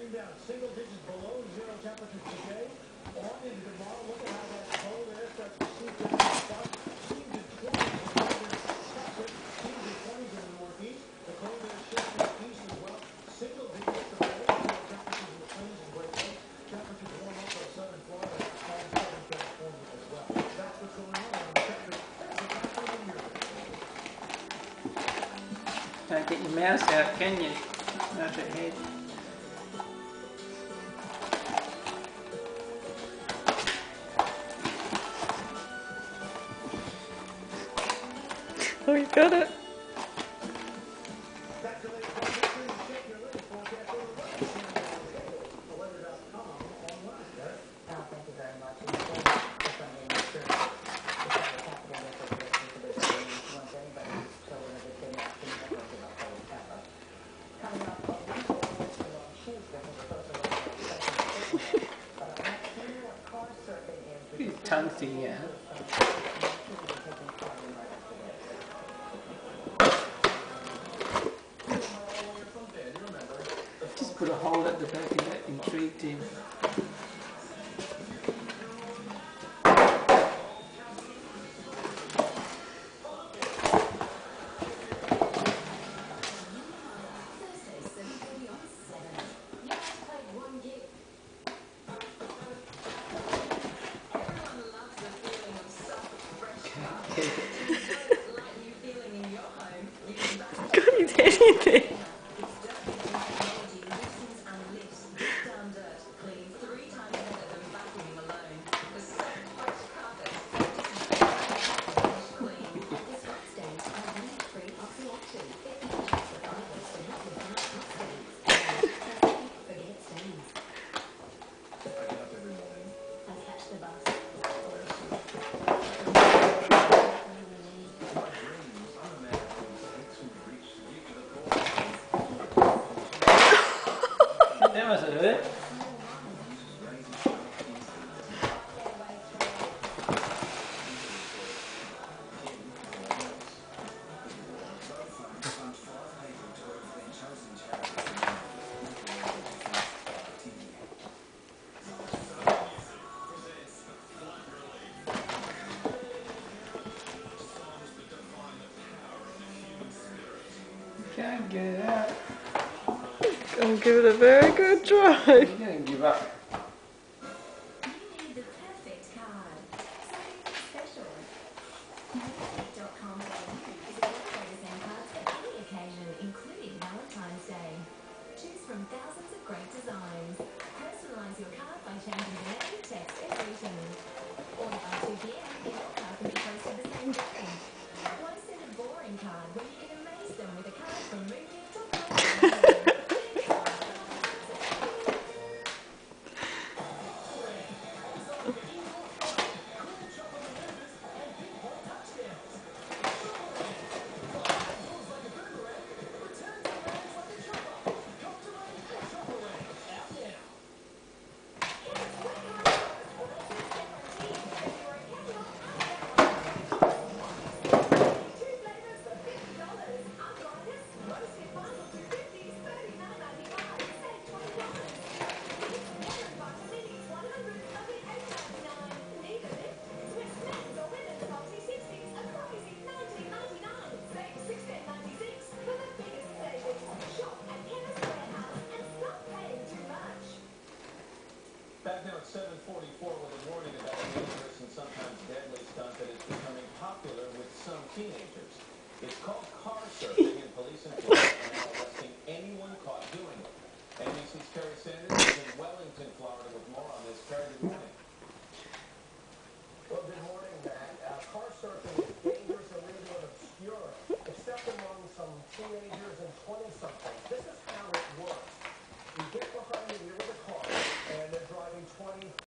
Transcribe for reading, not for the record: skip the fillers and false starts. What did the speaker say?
getting down single digits below zero temperatures today. On into tomorrow, look at how that cold air starts to seep down the front. Teams in 20s in northern Texas, teams in 20s in the northeast. The cold air shifting east as well. Single digits of below zero temperatures in the plains and Great Lakes. Temperatures warm up in southern Florida and southern California as well. That's what's going on around the country. That's what's happening here. Can't get your mouse out, can you? Not your head. Oh, you got it. Thank you very much. His tongue sticking out. Just put a hole at the back and that intrigued him. Got his head in there. That wasn't it. Can't get it out. I'll give it a very good try. You don't give up. You need the perfect card. Something special. Perfect.com.au is a great way to send cards for any occasion, including Valentine's Day. Choose from thousands of great designs. Personalise your card by changing the name, text, and greeting. Order by 2 p.m. and your card can be posted the same day. Why send a boring card when you can amaze them with a card from Moongift.com.au? Back now at 7:44 with a warning about a dangerous and sometimes deadly stunt that is becoming popular with some teenagers. It's called car surfing, and police in Florida are now arresting anyone caught doing